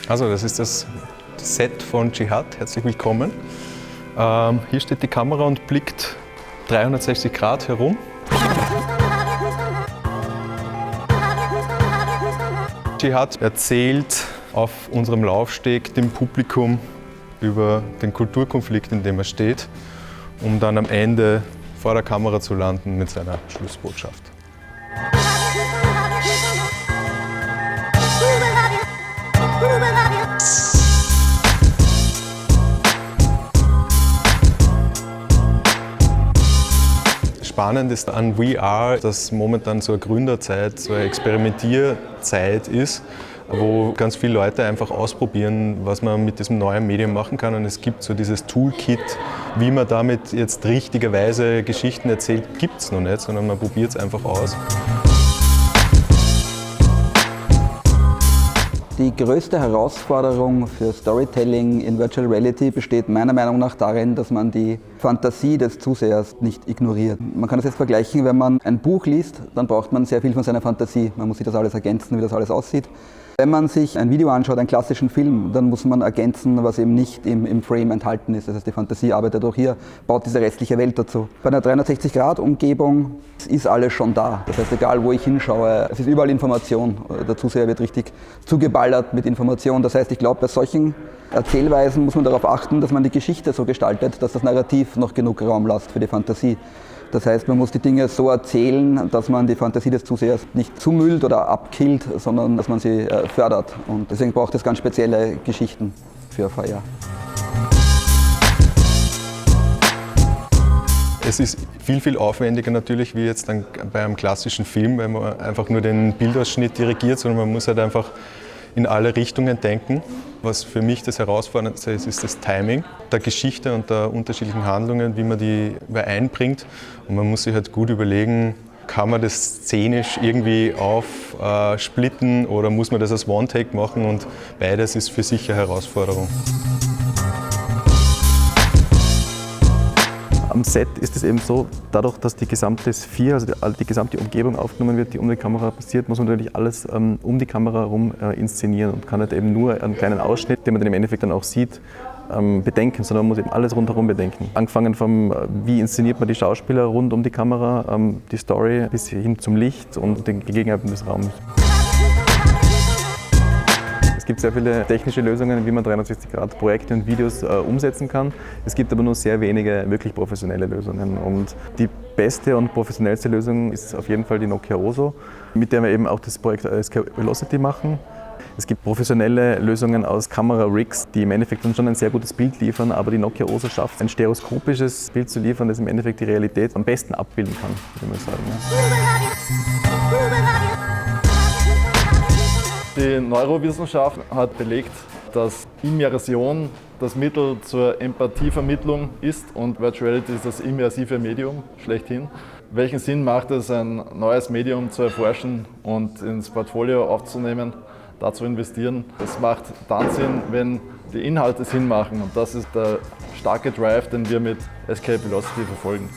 Also das ist das Set von Dschihad. Herzlich willkommen. Hier steht die Kamera und blickt 360 Grad herum. Dschihad erzählt auf unserem Laufsteg dem Publikum über den Kulturkonflikt, in dem er steht, um dann am Ende vor der Kamera zu landen mit seiner Schlussbotschaft. Spannend ist an We Are, dass momentan so eine Gründerzeit, so eine Experimentierzeit ist, wo ganz viele Leute einfach ausprobieren, was man mit diesem neuen Medium machen kann. Und es gibt so dieses Toolkit, wie man damit jetzt richtigerweise Geschichten erzählt, gibt es noch nicht, sondern man probiert es einfach aus. Die größte Herausforderung für Storytelling in Virtual Reality besteht meiner Meinung nach darin, dass man die Fantasie des Zusehers nicht ignoriert. Man kann das jetzt vergleichen, wenn man ein Buch liest, dann braucht man sehr viel von seiner Fantasie. Man muss sich das alles ergänzen, wie das alles aussieht. Wenn man sich ein Video anschaut, einen klassischen Film, dann muss man ergänzen, was eben nicht im Frame enthalten ist. Das heißt, die Fantasie arbeitet auch hier, baut diese restliche Welt dazu. Bei einer 360-Grad-Umgebung ist alles schon da. Das heißt, egal wo ich hinschaue, es ist überall Information. Der Zuseher wird richtig zugeballert mit Information. Das heißt, ich glaube, bei solchen Erzählweisen muss man darauf achten, dass man die Geschichte so gestaltet, dass das Narrativ noch genug Raum lässt für die Fantasie. Das heißt, man muss die Dinge so erzählen, dass man die Fantasie des Zusehers nicht zumüllt oder abkillt, sondern dass man sie fördert. Und deswegen braucht es ganz spezielle Geschichten für VR. Es ist viel aufwendiger natürlich wie jetzt dann bei einem klassischen Film, weil man einfach nur den Bildausschnitt dirigiert, sondern man muss halt einfach in alle Richtungen denken. Was für mich das Herausforderndste ist, ist das Timing der Geschichte und der unterschiedlichen Handlungen, wie man die einbringt. Und man muss sich halt gut überlegen, kann man das szenisch irgendwie aufsplitten oder muss man das als One-Take machen, und beides ist für sich eine Herausforderung. Am Set ist es eben so, dadurch, dass die gesamte Sphere, also die gesamte Umgebung aufgenommen wird, die um die Kamera passiert, muss man natürlich alles um die Kamera herum inszenieren und kann nicht eben nur einen kleinen Ausschnitt, den man dann im Endeffekt dann auch sieht, bedenken, sondern man muss eben alles rundherum bedenken. Angefangen vom, wie inszeniert man die Schauspieler rund um die Kamera, die Story, bis hin zum Licht und den Gegebenheiten des Raums. Es gibt sehr viele technische Lösungen, wie man 360-Grad-Projekte und Videos umsetzen kann. Es gibt aber nur sehr wenige wirklich professionelle Lösungen. Und die beste und professionellste Lösung ist auf jeden Fall die Nokia Oso, mit der wir eben auch das Projekt Escape Velocity machen. Es gibt professionelle Lösungen aus Kamera-Rigs, die im Endeffekt dann schon ein sehr gutes Bild liefern, aber die Nokia Oso schafft, ein stereoskopisches Bild zu liefern, das im Endeffekt die Realität am besten abbilden kann, würde man sagen. Die Neurowissenschaft hat belegt, dass Immersion das Mittel zur Empathievermittlung ist und Virtuality ist das immersive Medium schlechthin. Welchen Sinn macht es, ein neues Medium zu erforschen und ins Portfolio aufzunehmen, da zu investieren? Es macht dann Sinn, wenn die Inhalte Sinn machen, und das ist der starke Drive, den wir mit Escape Velocity verfolgen.